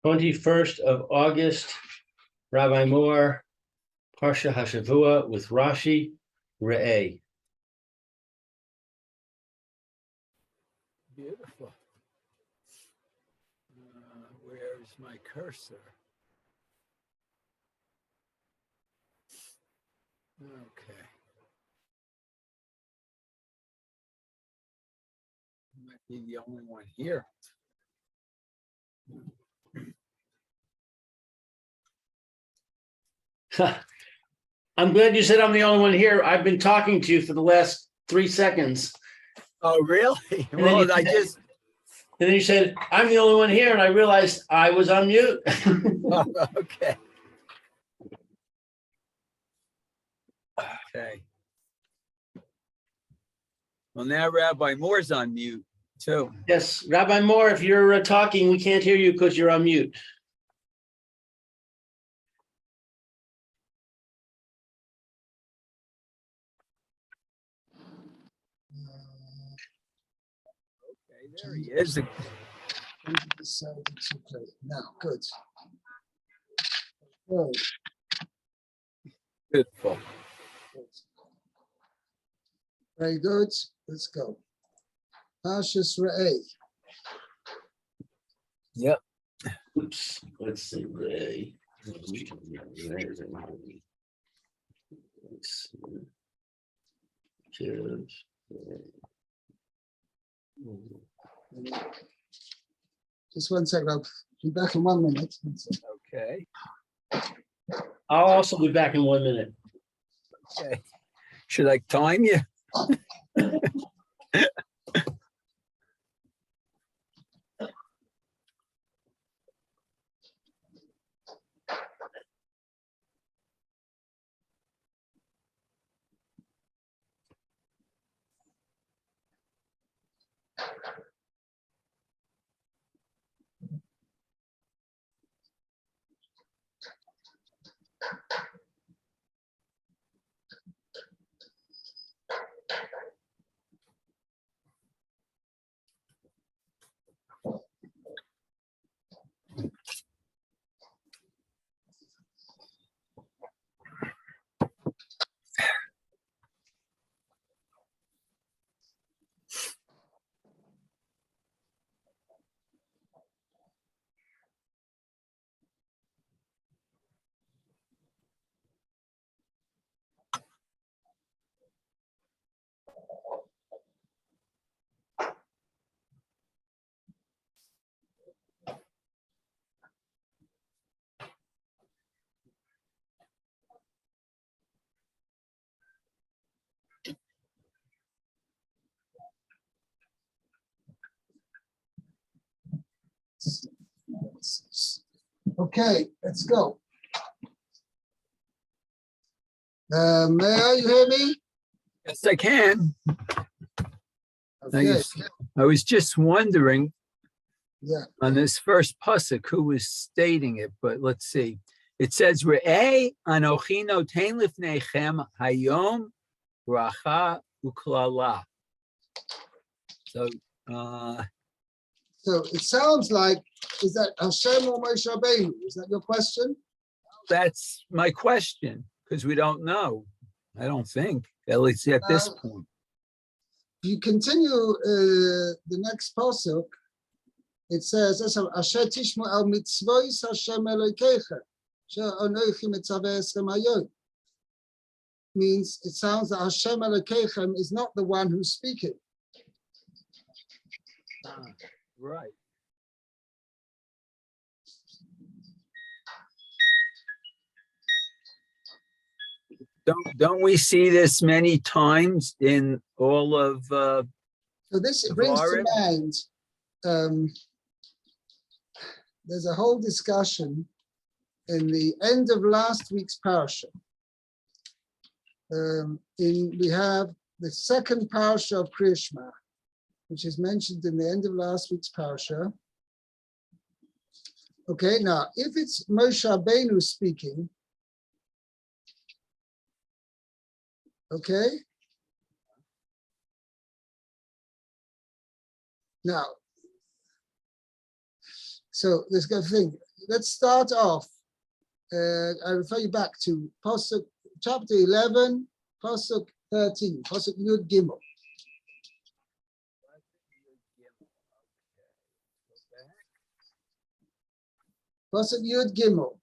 21st of August, Rabbi Moore, Parsha Hashavua with Rashi, Re'eh. Beautiful. Where is my cursor? Okay. Might be the only one here. I'm glad you said I'm the only one here. I've been talking to you for the last 3 seconds. Oh, really? And Well, then I just. And then you said, I'm the only one here, and I realized I was on mute. Oh, okay. Okay. Well, now Rabbi Moore's on mute, too. Yes, Rabbi Moore, if you're talking, we can't hear you because you're on mute. Okay, there he is. Now, good. Good. Beautiful. Very good. Let's go. Parshas Re'eh. Yep. Oops, let's see, Ray. Just 1 second. I'll be back in 1 minute. Okay. I'll also be back in 1 minute. Okay. Should I time you? Okay, let's go. Mayor, you hear me? Yes, I can. Okay. I was just wondering Yeah. on this first pasuk who was stating it, but let's see. It says, Re'eh anochi noten lifnechem hayom bracha uklala. So, So it sounds like, is that Hashem or Moshe Rabbeinu? Is that your question? that's my question, because we don't know. I don't think, at least at this point. If you continue the next pasuk, it says, Asher tishmu al mitzvos Hashem Elokeichem, asher anochi mitzaveh eschem hayom. Means it sounds that Hashem Elokeichem is not the one who's speaking. Right. Don't we see this many times in all of So this brings to mind, there's a whole discussion in the end of last week's Parsha. We have the second Parsha of Krishma, which is mentioned in the end of last week's Parsha. Okay, now, if it's Moshe Rabbeinu speaking, okay, now, so there's a thing. let's start off. I refer you back to Pasuk, chapter 11, Pasuk 13, Pasuk Yud Gimel. Pasuk Yud Gimel.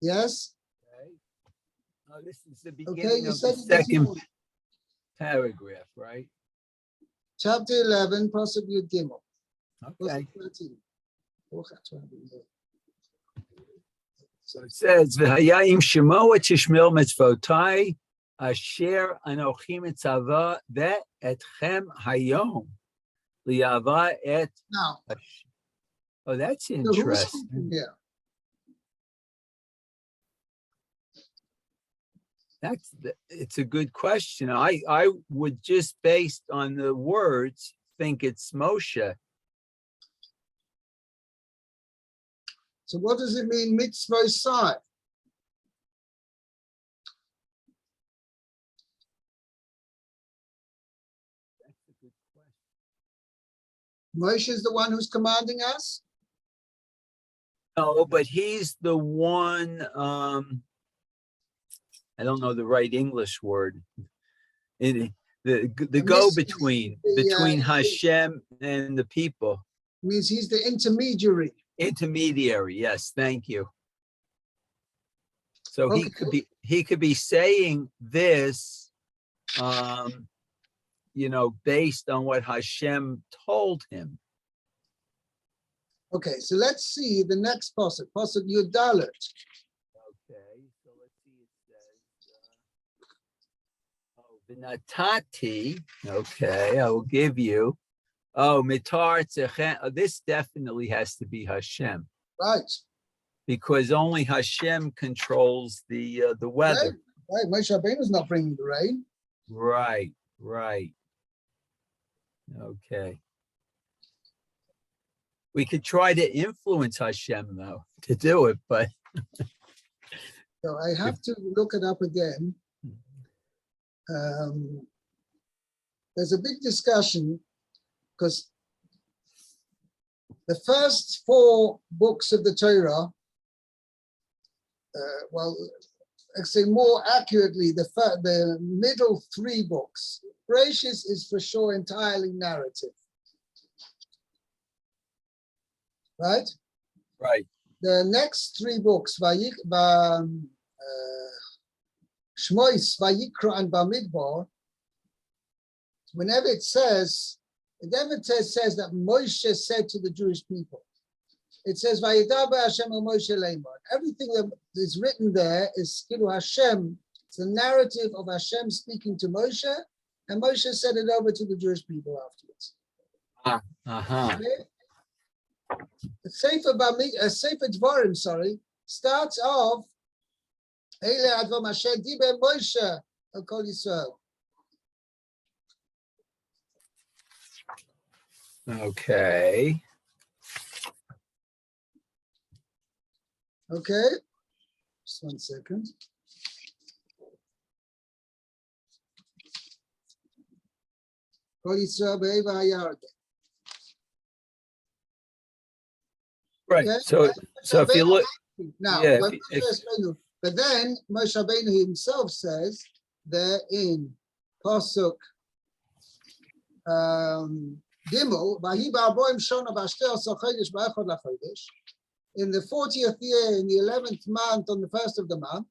Yes? Okay. Oh, this is the Okay, beginning you of said the it this second morning. paragraph, right? Chapter 11, Pasuk Yud Gimel. Okay. Pasuk 13. So it says, "V'haya im shemo et tishmil mitzvotai asher anochi mitzava ve'etchem hayom liyava et." Now, Oh, that's so who's interesting. speaking here? It's a good question. I would just based on the words think it's Moshe. So what does it mean, mitzvah side? That's a good question. Moshe is the one who's commanding us? No, but he's the one. I don't know the right English word. The go between Hashem and the people. Means he's the intermediary. Intermediary, yes, thank you. So Okay. he could be saying this, based on what Hashem told him. Okay, so let's see the next pasuk, pasuk Yud Dalet. Okay, so let's see. It says, Vinatati. Okay, I will give you. Oh, mitar tzechen. This definitely has to be Hashem. Right. Because only Hashem controls the weather. Right. Moshe Rabbeinu is not bringing the rain. Right. Okay. We could try to influence Hashem though to do it, but So I have to look it up again. There's a big discussion because the first 4 books of the Torah, actually more accurately, the middle 3 books. Bereshis is for sure entirely narrative. Right? right. The next 3 books, Shmois, Vayikra, and Bamidbar, whenever it never says that Moshe said to the Jewish people. It says, Vayidaber Hashem el Moshe Leimor. Everything that is written there is Kilu Hashem. It's a narrative of Hashem speaking to Moshe, and Moshe said it over to the Jewish people afterwards. Okay? The Sefer Dvarim, starts off, Eile Advam Asher Diber Moshe al Kol Yisrael. Okay. Okay, just 1 second. Kol Yisrael be'eva hayarden. Right. Okay? So if you look Now, yeah, but then Moshe Rabbeinu himself says there in Pasuk Gimel, Vahi ba'arboim shona b'ashtei asar chodesh ba'echad lachodesh, in the 40th year, in the 11th month, on the 1st of the month,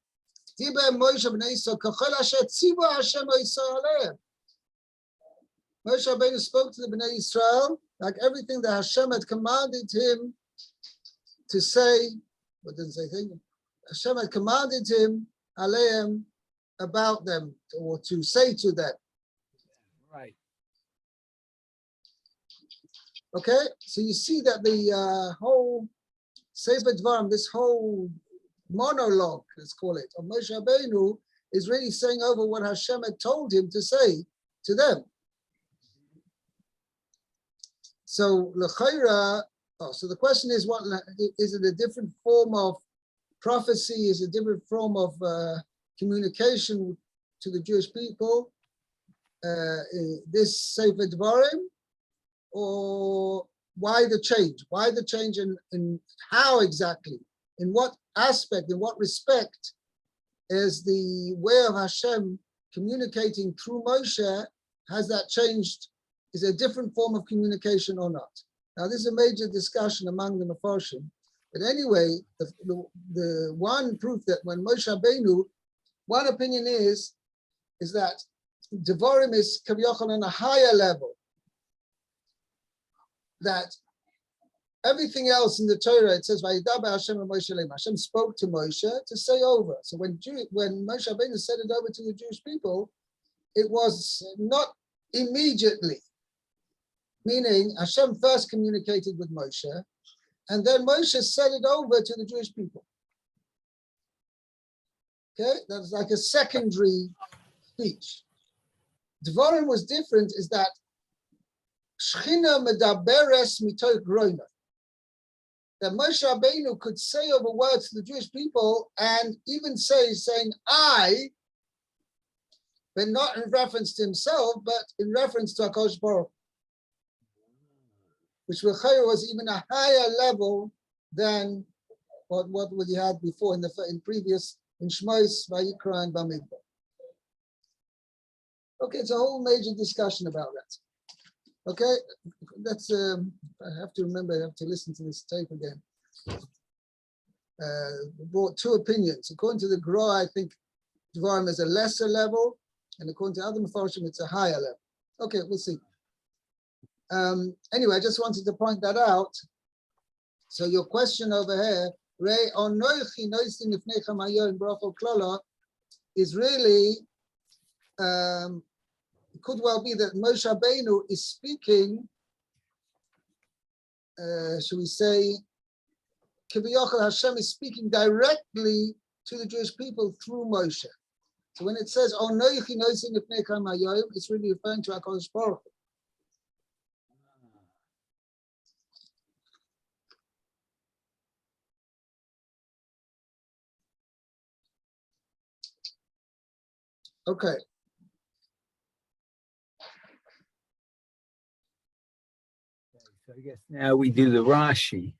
Diber Moshe b'nei Yisrael kachol asher tziva Hashem ha'Yisrael aleim. Moshe Rabbeinu spoke to the Bnei Yisrael like everything that Hashem had commanded him to say, but didn't say anything. Hashem had commanded him, aleim, about them, or to say to them. right. Okay, so you see that the whole Sefer Dvarim, this whole monologue, let's call it, of Moshe Rabbeinu, is really saying over what Hashem had told him to say to them. So l'chayra, so the question is, what is it? A different form of prophecy? Is it a different form of communication to the Jewish people? This Sefer Dvarim, or why the change? Why the change in how exactly? In what aspect, in what respect is the way of Hashem communicating through Moshe, has that changed? Is it a different form of communication or not? Now, this is a major discussion among the Mefarshim. But anyway, the one proof that when Moshe Rabbeinu, one opinion is that Devarim is Kaviyachal on a higher level. That everything else in the Torah, it says, Vayidaber Hashem and Moshe Leim. Hashem spoke to Moshe to say over. So when Moshe Rabbeinu said it over to the Jewish people, it was not immediately. Meaning Hashem first communicated with Moshe, and then Moshe said it over to the Jewish people. Okay, that's like a secondary speech. Dvarim was different, is that Shechina medaberes mitoch groina. That Moshe Rabbeinu could say over words to the Jewish people, and even saying I, but not in reference to himself, but in reference to HaKadosh Baruch Hu, which was even a higher level than what we had before in previous in Shmos, Vayikra, and Bamidbar. Okay, it's a whole major discussion about that. Okay, that's I have to remember. I have to listen to this tape again. Brought two opinions. According to the Gra, I think Dvarim is a lesser level, and according to other Mefarshim, it's a higher level. Okay, we'll see. Anyway, I just wanted to point that out. So your question over here, is really, it could well be that Moshe Rabbeinu is speaking, should we say, Kiviyachal Hashem is speaking directly to the Jewish people through Moshe. So when it says, it's really referring to HaKadosh Baruch Hu. Okay. So I guess now we do the Rashi.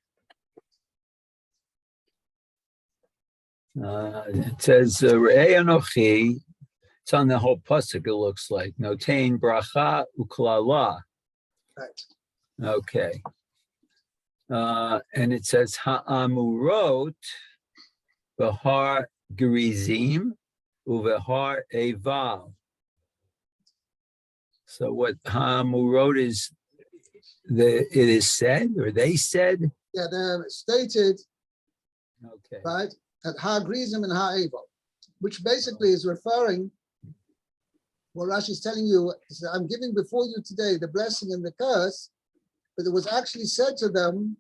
It says, Re'ei Anochi, it's on the whole pasuk, it looks like, Notein bracha uklala. Right. Okay. And it says, Ha'amurot v'har gerizim uvehar eval. So what Ha'amurot is, it is said, or they said? Yeah, they're stated, Okay. right, at Ha-Grizim and Ha-Eval, which basically is referring, what Rashi is telling you, is that I'm giving before you today the blessing and the curse, but it was actually said to them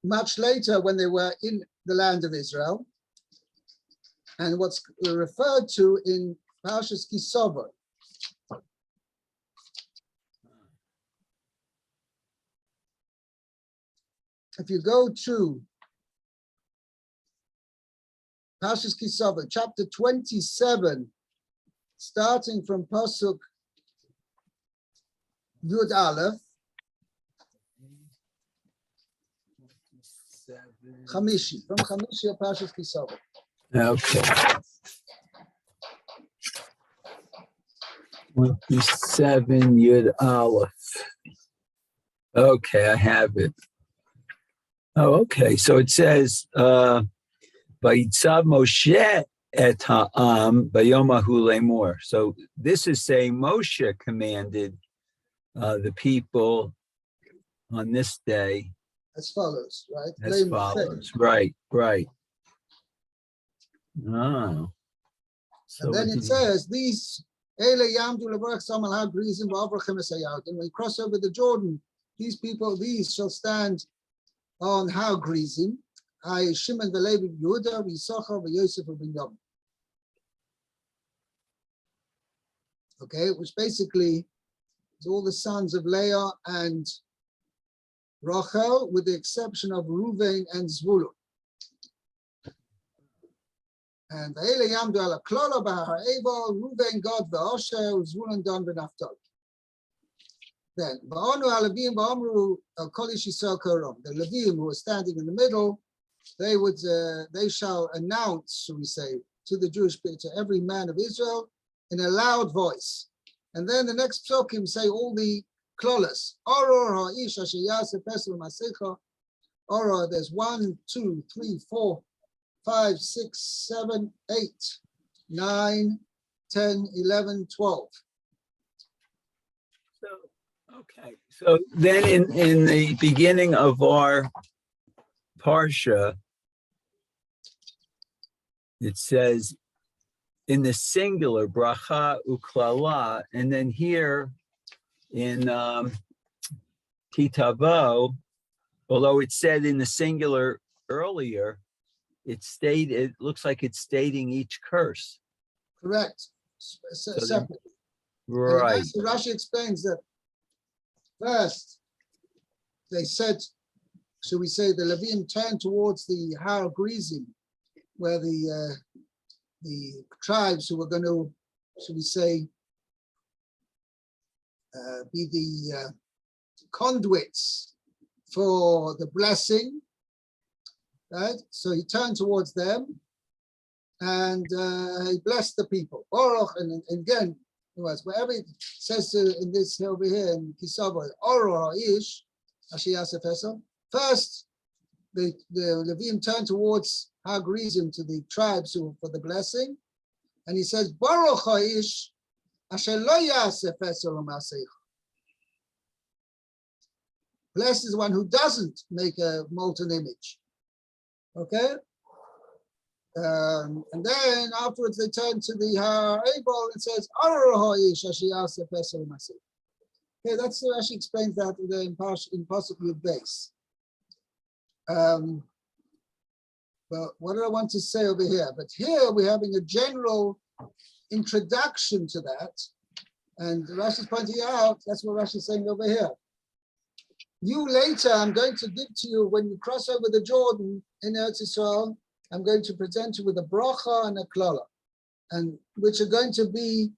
much later when they were in the land of Israel, and what's referred to in Parsha's Kisova. If you go to Parsha's Kisova, chapter 27, starting from Pasuk Yud Aleph, Chamishi, from Chamishi of Parsha's Kisova. Okay. 27 Yud Aleph. Okay, I have it. Oh, okay. So it says, Vayitzav Moshe et ha'am bayomahu lemor. So this is saying Moshe commanded the people on this day. As follows, right? As follows. Right. Oh. So and then it says, these Ele Yamdu Levarach Samal Ha-Grizim V'Avrachem Esayot. And when you cross over the Jordan, these people, these shall stand on Ha-Grizim, I Shimon v'Levi v'Yehuda v'Yisachar v'Yosef v'Binyamin. Okay, which basically is all the sons of Leah and Rachel, with the exception of Reuven and Zvulun. And V'Ele Yamdu Ala Klala B'Har Eval, Reuven God v'Asher, Zvulun Dan v'Naftali. Then, the Levim who are standing in the middle, they shall announce, shall we say, to the Jewish people, to every man of Israel, in a loud voice. And then the next psukim say all the klolas. There's 1, 2, 3, 4, 5, 6, 7, 8, 9, 10, 11, 12. So, okay. So then in the beginning of our Parsha, it says in the singular, bracha uklala, and then here in Kitavo, although it said in the singular earlier, it looks like it's stating each curse. Correct. Separately. Right. And Rashi explains that first they said, should we say, the Levim turned towards the Har Grizim, where the tribes who were going to, should we say, be the conduits for the blessing, right? So he turned towards them and he blessed the people. Oroch, and again, wherever it says in this over here in Kisava, Oroch Ish, first the Levim turned towards Hagrizim, to the tribes who for the blessing, and he says, Baruch Ish, Asher lo yaseh fesel u'masech. Blessed is the one who doesn't make a molten image. Okay? And then afterwards they turn to the Ha'ebal and says, okay, that's how she explains that in Pasuk Yud Beis. But what do I want to say over here? But here we're having a general introduction to that. And Rashi's pointing out, that's what Rashi's saying over here. You later, I'm going to give to you, when you cross over the Jordan in Eretz Yisrael, I'm going to present you with a bracha and a klala, and which are going to be,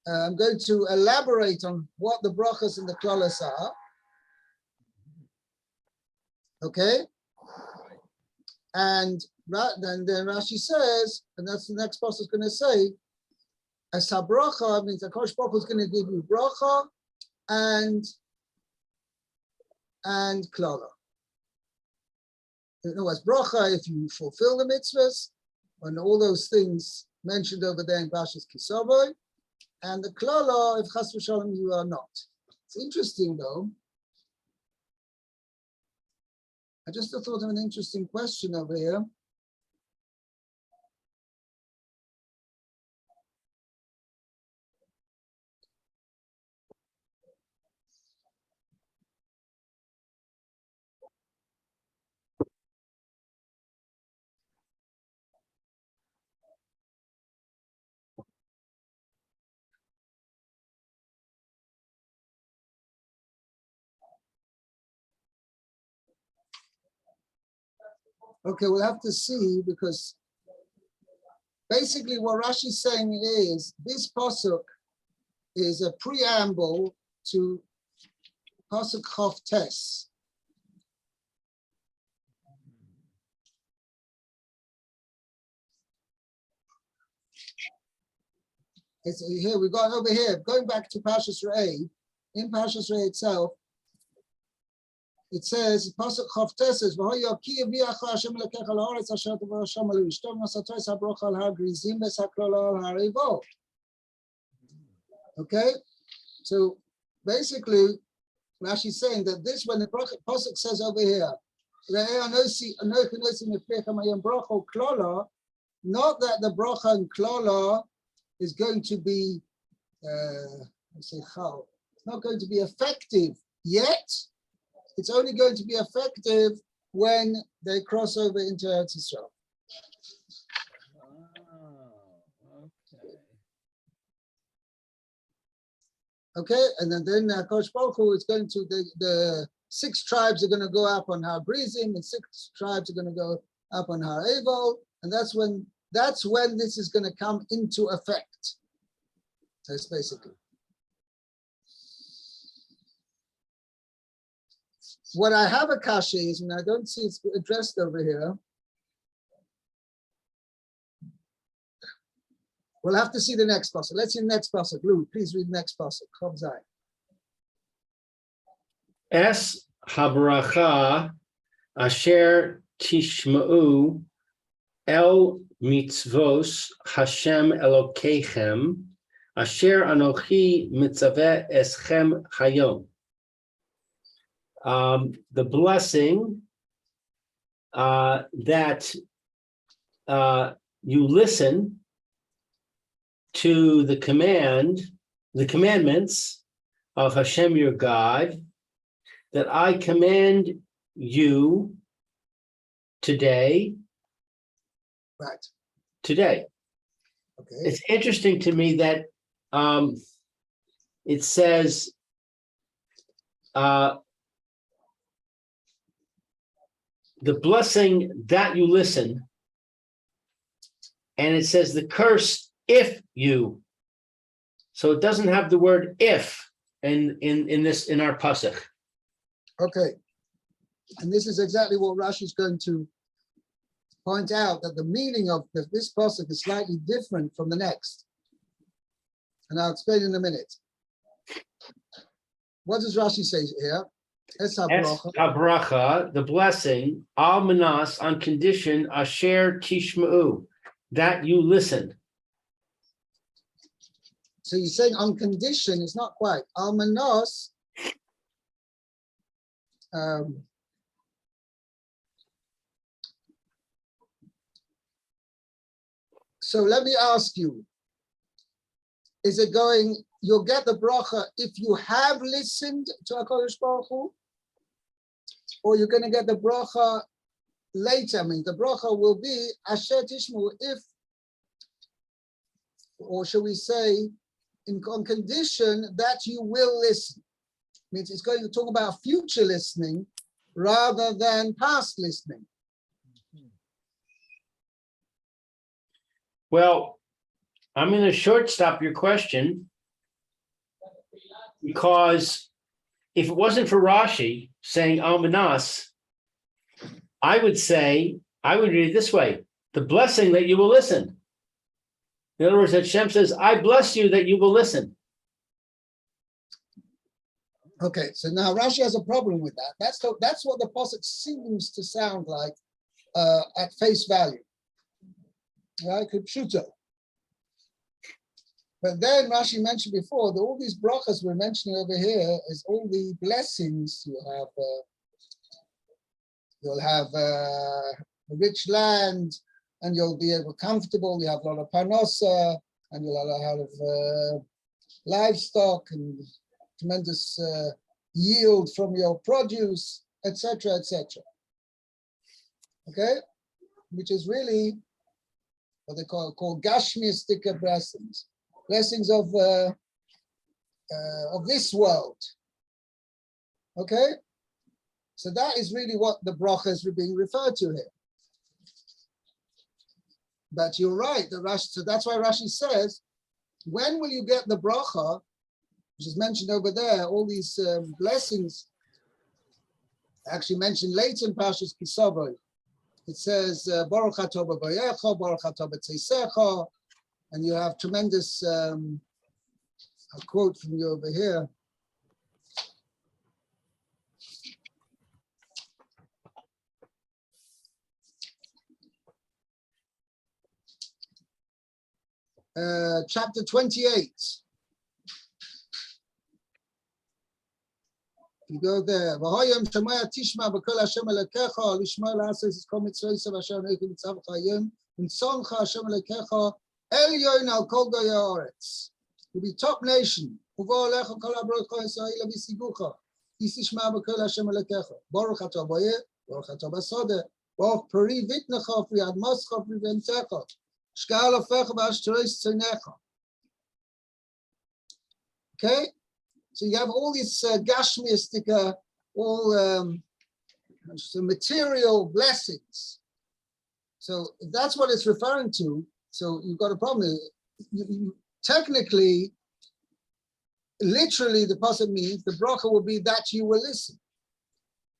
I'm going to elaborate on what the brachas and the klalas are. Okay? And then Rashi says, and that's the next passage is going to say, as bracha means the Kosh Baruch Hu is going to give you bracha and klala. In other words, bracha if you fulfill the mitzvahs, and all those things mentioned over there in Parshas Kisavoy, and the klala if chas v'shalom you are not. It's interesting though. I just thought of an interesting question over here. Okay, we'll have to see, because basically what Rashi is saying is this pasuk is a preamble to pasuk Chof Tes. It's here, we got over here, going back to Parshas Re'eh, in Parshas Re'eh itself, it says, Pasuk Chof Tes says, okay, so basically, Rashi is saying that this, when the Pasuk says over here, not that the bracha and klala is going to be, it's not going to be effective yet. It's only going to be effective when they cross over into Eretz Yisrael. Okay, and then Kosh Baruch Hu is going to, the 6 tribes are going to go up on Har Grizim, and 6 tribes are going to go up on Har Eval, and that's when this is going to come into effect. That's basically. What I have a kasha is, and I don't see it's addressed over here. We'll have to see the next pasuk. Let's see the next pasuk. Lou, please read the next pasuk. Chav Zayin. Es habracha asher tishma'u el mitzvos Hashem Elokeichem asher anochi mitzaveh eschem hayom. The blessing that you listen to the commandments of Hashem your God, that I command you today. Right. Today. Okay. It's interesting to me that it says the blessing that you listen, and it says the curse if you. So it doesn't have the word if in our pasuk. Okay. And this is exactly what Rashi is going to point out, that the meaning of this pasuk is slightly different from the next. And I'll explain in a minute. What does Rashi say here? Es habracha, the blessing, al manas, on condition, asher tishma'u, that you listen. So you're saying on condition, it's not quite. Al manas, so let me ask you, is it going, you'll get the bracha if you have listened to HaKadosh Baruch Hu, or you're going to get the bracha later? I mean, the bracha will be Asher Tishmu if, or shall we say, on condition that you will listen. Means it's going to talk about future listening rather than past listening. Well, I'm going to shortstop your question, because if it wasn't for Rashi saying al manas, I would read it this way: the blessing that you will listen. In other words, that Hashem says, I bless you that you will listen. Okay, so now Rashi has a problem with that. That's what the pasuk seems to sound like at face value. Right, Kipshuto. But then Rashi mentioned before that all these brachas we're mentioning over here is all the blessings. You'll have a rich land, and you'll be comfortable. You have a lot of parnasa, and you'll have a lot of livestock and tremendous yield from your produce, etc., etc. Okay, which is really what they call gashmistic blessings, blessings of this world. Okay, so that is really what the brachas are being referred to here. But you're right, so that's why Rashi says, when will you get the bracha, which is mentioned over there, all these blessings, actually mentioned later in Parshas Kisavos. It says, Baruch atah b'vayecha, Baruch atah b'tzeisecha, and you have tremendous, a quote from you over here. Chapter 28. You go there. V'hoyam shemaya tishma b'kol Hashem Elokecha lishma la'asos kol mitzvos asher anochi mitzavcha hayom v'nitzoncha Hashem Elokecha elyon al kol goyei haaretz. You'll be top nation. Uvo alecha kol habrotcha Yisrael v'sigucha. Tishma b'kol Hashem Elokecha. Baruch atah boyeh, Baruch atah basodeh. Baruch peri vitnecha v'yad moscha v'yemtecha. Shkal ofecha v'ashtareis tzonecha. Okay. So you have all these gashmistic, all material blessings. So if that's what it's referring to, so you've got a problem. Technically, literally, the pasuk means the bracha will be that you will listen.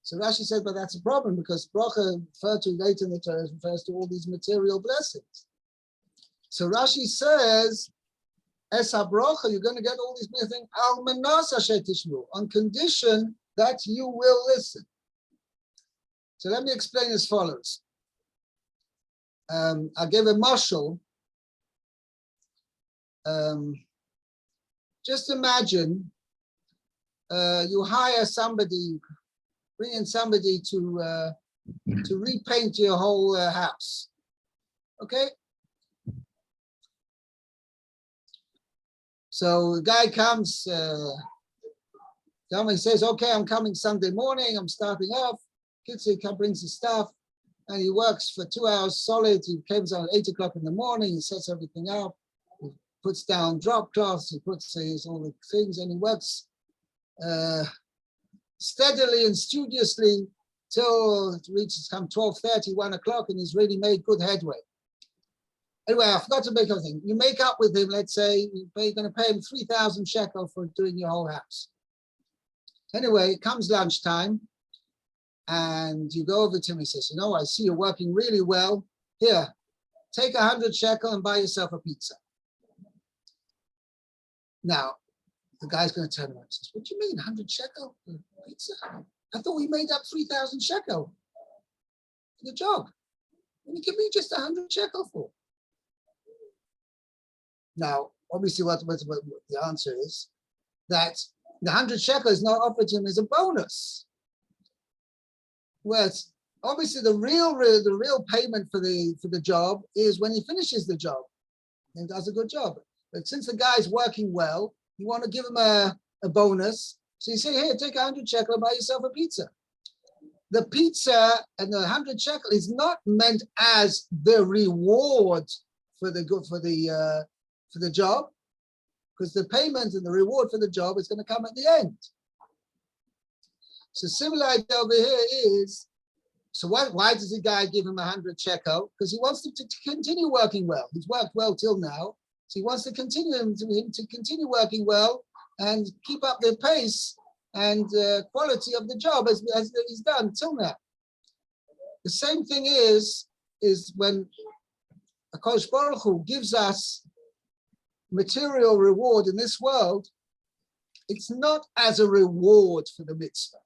So Rashi said, but that's a problem because bracha referred to later in the Torah refers to all these material blessings. So Rashi says, Es habracha, you're going to get all these blessings al manas asher tishmu, on condition that you will listen. So let me explain as follows. I gave a mashal. Just imagine you hire somebody, bring in somebody to repaint your whole house. Okay? So the guy comes, somebody says, okay, I'm coming Sunday morning, I'm starting off. Kitzi brings his stuff, and he works for 2 hours solid. He comes out at 8 o'clock in the morning, he sets everything up, he puts down drop cloths, he puts all the things, and he works steadily and studiously till it reaches 12:30, 1 o'clock, and he's really made good headway. Anyway, I forgot to make everything. You make up with him, let's say, you're going to pay him 3,000 shekel for doing your whole house. Anyway, it comes lunchtime, and you go over to him and he says, I see you're working really well. Here, take 100 shekel and buy yourself a pizza. Now, the guy's going to turn around and says, what do you mean, 100 shekel for pizza? I thought we made up 3,000 shekel for the job. What do you give me just 100 shekel for? Now, obviously, what the answer is that the 100 shekel is not offered to him as a bonus. Whereas, obviously, the real payment for the job is when he finishes the job and does a good job. But since the guy's working well, you want to give him a bonus. So you say, here, take 100 shekel and buy yourself a pizza. The pizza and the 100 shekel is not meant as the reward for the job, because the payment and the reward for the job is going to come at the end. So similar idea over here is, so why does the guy give him 100 shekel? Because he wants to continue working well. He's worked well till now, so he wants to continue to continue working well and keep up the pace and quality of the job as he's done till now. The same thing is when HaKadosh Baruch Hu gives us material reward in this world, it's not as a reward for the mitzvah.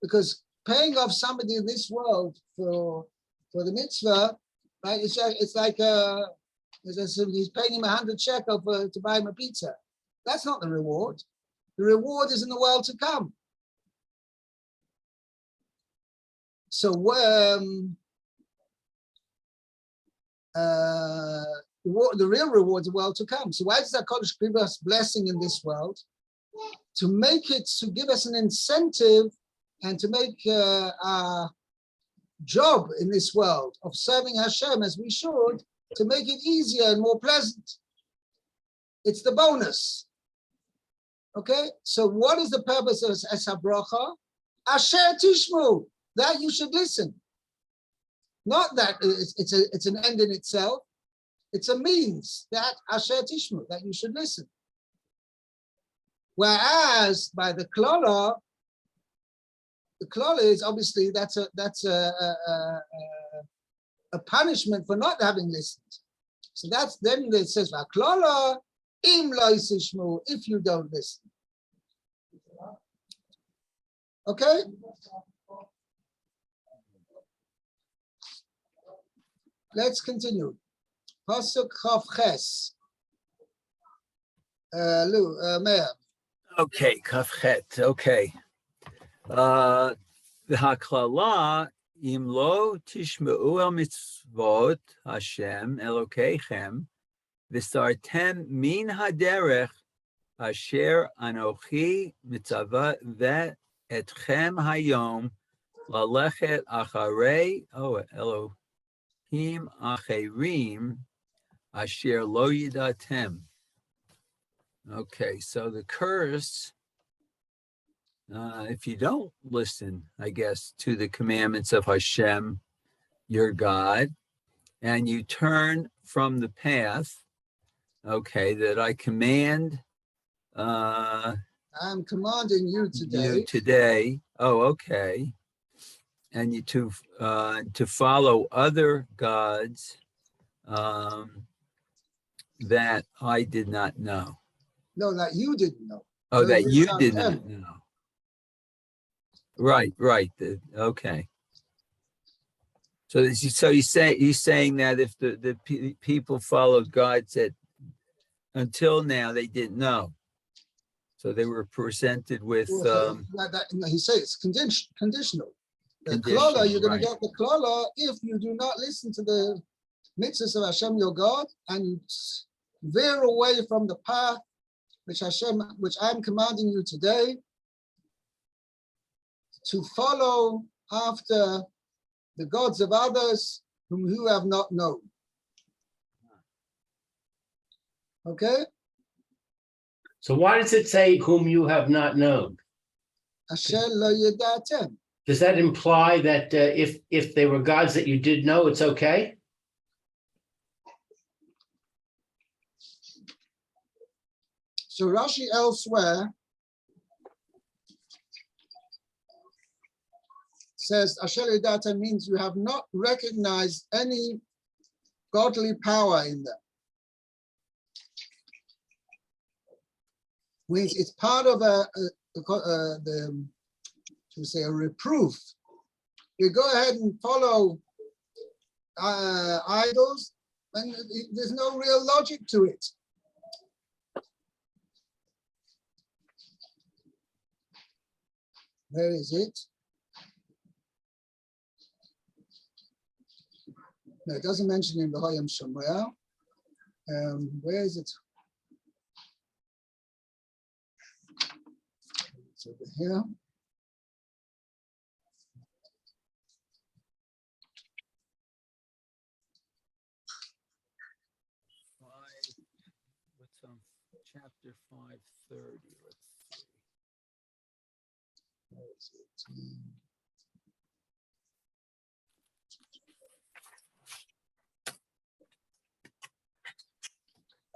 Because paying off somebody in this world for the mitzvah, right? It's like he's paying him 100 shekel to buy him a pizza. That's not the reward. The reward is in the world to come. So the real reward is the world to come. So why does HaKadosh give us blessing in this world? To give us an incentive and to make our job in this world of serving Hashem as we should, to make it easier and more pleasant. It's the bonus. Okay? So what is the purpose of Es HaBracha? Asher Tishmu, that you should listen. Not that it's an end in itself. It's a means that Asher Tishmu, that you should listen. Whereas by the Klala is obviously that's a punishment for not having listened. So that's then it says Klala im lo yisishmu, if you don't listen. Okay. Let's continue. Pasuk Chav Ches. Meir. Okay, Kafchet. Okay. The Haklala im lo tishmeu el mitzvot Hashem Elokeichem v'sartem min haderech asher anochi mitzava ve'etchem hayom lalechet acharei Elohim acherim asher lo yidatem. Okay, so the curse, if you don't listen, I guess, to the commandments of Hashem, your God, and you turn from the path, okay, that I command I'm commanding you today. Oh, okay. And you to follow other gods that I did not know. No, that you didn't know. Oh, that you did Hashem. not know. Right. Okay. So he's saying that if the people followed gods that until now they didn't know, so they were presented with. He says it's conditional. The Conditional, klala, you're going right. to get the klala if you do not listen to the mitzvahs of Hashem your God and you veer away from the path which I'm commanding you today to follow after the gods of others whom you have not known. Okay? So why does it say whom you have not known? Asher lo yedatem. Does that imply that if they were gods that you did know, it's okay? So Rashi elsewhere says Asher lo yedatem means you have not recognized any godly power in them. Means it's part of a reproof. You go ahead and follow idols, and there's no real logic to it. Where is it? No, it doesn't mention in the Hayam Shomaya. Where is it? It's over here. What's on chapter 530? Let's see. Where is it?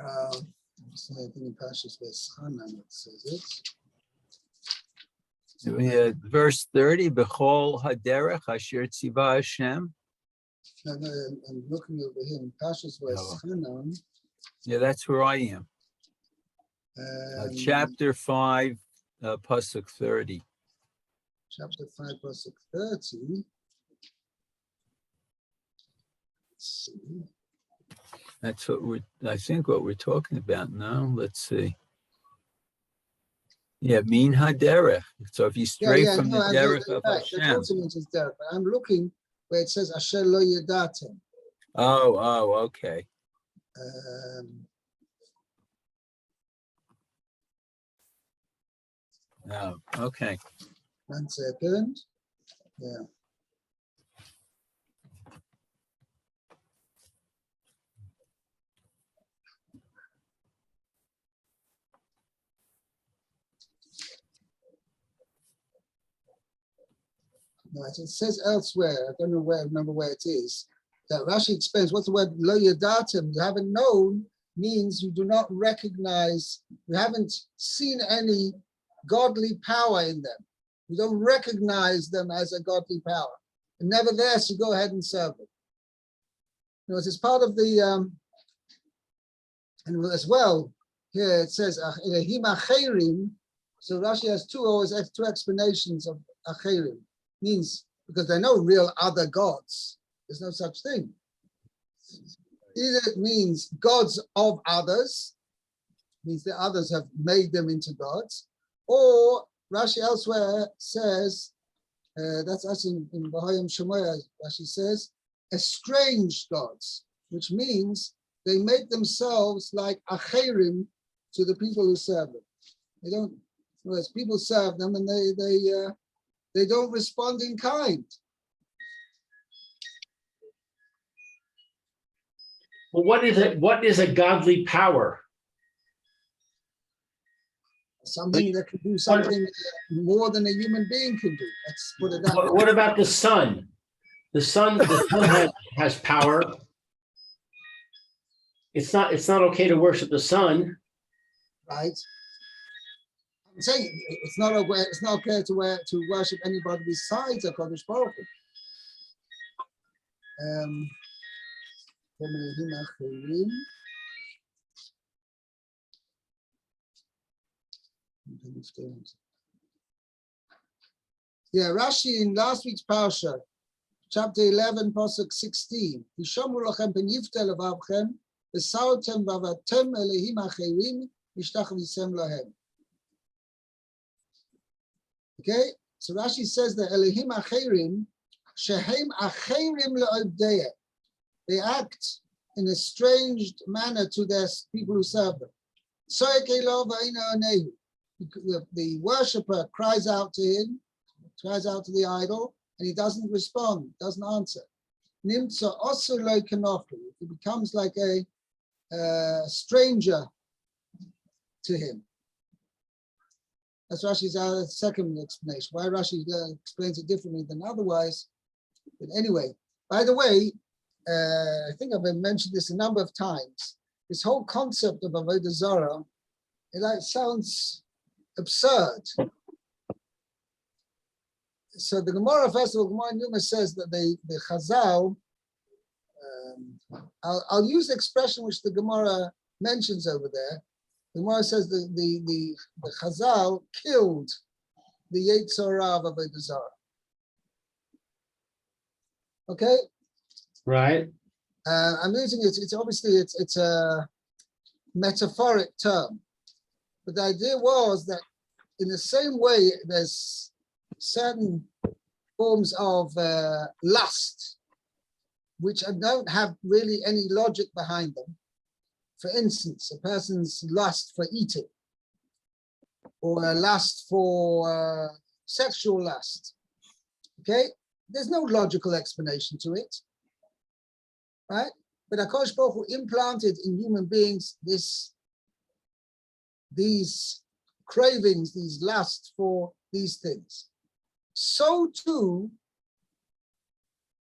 I think in Parshas Veschanan it says it. Verse 30, Bechol Haderech Asher Tziva Hashem. No, I'm looking over here in Parshas Veschanan. Yeah, that's where I am. Chapter 5, Pasuk 30. Chapter 5, Pasuk 30. Let's see. That's what I think what we're talking about now. Let's see. Yeah, Min HaDerech. So if you stray from the derech of Hashem. That also mentions derech, but I'm looking where it says Asher lo yedatem. Oh, okay. Oh, okay. 1 second. Yeah. No, it says elsewhere, I don't know where, I remember where it is, that Rashi explains what's the word lo yadatim, you haven't known, means you do not recognize, you haven't seen any godly power in them. You don't recognize them as a godly power. And nevertheless, you go ahead and serve them. You know, it's part of the, and as well, here it says, Elahim acherim, so Rashi has always has two explanations of acherim. Means because there are no real other gods. There's no such thing. Either it means gods of others, means the others have made them into gods, or Rashi elsewhere says, that's us in Bahayim Shemoya, Rashi says, estranged gods, which means they make themselves like acherim to the people who serve them. They don't, whereas people serve them and they don't respond in kind. Well, what is it? What is a godly power? Something that can do something more than a human being can do. Let's put it that way. What about the sun? The sun has power. It's not okay to worship the sun. Right? I'm saying it's not okay. It's not okay to worship anybody besides HaKadosh Baruch Hu. Yeah, Rashi in last week's Parsha, chapter 11, pasuk 16. Hishomu lachem pen yiftel levavchem, v'sautem vavatem elehim acherim, mishtachvisem lahem. Okay, so Rashi says that elehim acherim, shehem acherim le'obdeya. They act in a strange manner to their people who serve them. The worshipper cries out to him, cries out to the idol, and he doesn't respond, doesn't answer. It becomes like a stranger to him. That's Rashi's second explanation. Why Rashi explains it differently than otherwise. But anyway, by the way, I think I've mentioned this a number of times. This whole concept of Avodah Zarah, it sounds absurd. So the Gemara, first of all, Gemara Numa says that the Chazal, I'll use the expression which the Gemara mentions over there. The Gemara says the Chazal killed the Yetzer Hara of Avodah Zarah. Okay? Right. I'm using it. It's obviously it's a metaphoric term, but the idea was that in the same way there's certain forms of lust which don't have really any logic behind them. For instance, a person's lust for eating, or a lust for sexual lust. Okay, there's no logical explanation to it. Right? But HaKadosh Baruch Hu implanted in human beings these cravings, these lusts for these things. So too,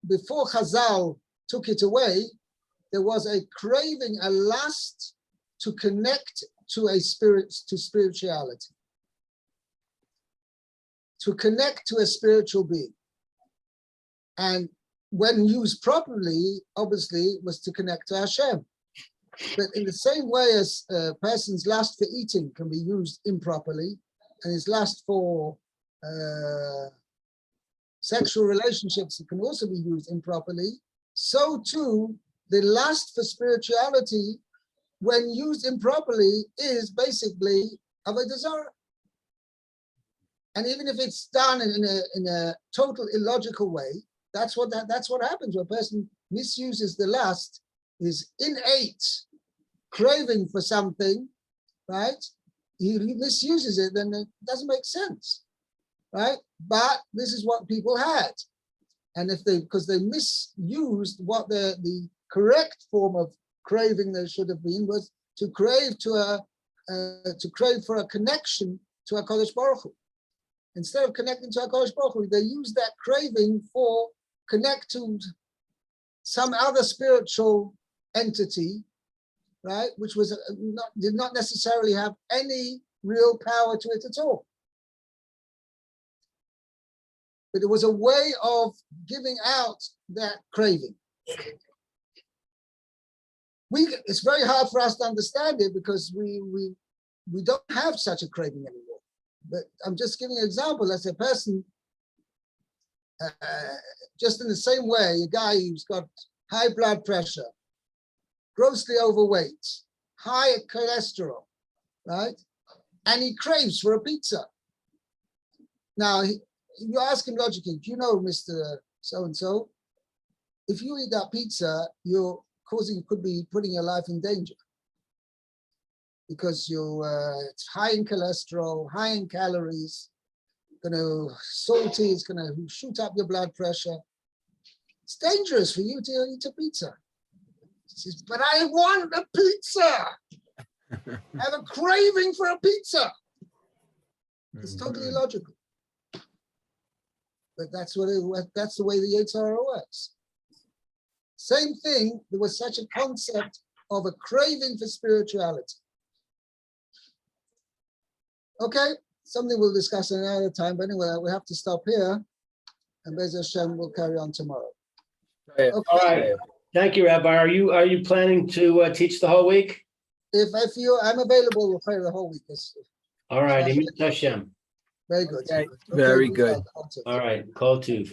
before Chazal took it away, there was a craving, a lust to connect to a spirit, to spirituality, to connect to a spiritual being. And when used properly, obviously, was to connect to Hashem. But in the same way as a person's lust for eating can be used improperly, and his lust for sexual relationships can also be used improperly, so too, the lust for spirituality, when used improperly, is basically Avodah Zarah. And even if it's done in a total illogical way, that's what happens when a person misuses the lust, his innate craving for something, right? He misuses it, then it doesn't make sense, right? But this is what people had, and because they misused what the correct form of craving there should have been was to crave for a connection to HaKadosh Baruch Hu. Instead of connecting to HaKadosh Baruch Hu, they used that craving for connect to some other spiritual entity, right? Which was did not necessarily have any real power to it at all. But it was a way of giving out that craving. It's very hard for us to understand it because we don't have such a craving anymore. But I'm just giving an example. As a person, just in the same way, a guy who's got high blood pressure, grossly overweight, high cholesterol, right? And he craves for a pizza. Now, you ask him logically, do you know, Mr. So-and-so, if you eat that pizza, could be putting your life in danger because it's high in cholesterol, high in calories, salty, it's gonna shoot up your blood pressure. It's dangerous for you to eat a pizza. He says, but I want a pizza. I have a craving for a pizza. It's totally illogical. But that's the way the Yetzer Hara works. Same thing, there was such a concept of a craving for spirituality. Okay, something we'll discuss another time. But anyway, we have to stop here, and Bez Hashem will carry on tomorrow. Yeah. Okay. All right. Thank you, Rabbi. Are you planning to teach the whole week? If I'm available for the whole week. All right. Hashem. Very good. Okay, very good. Well, All right. Call to.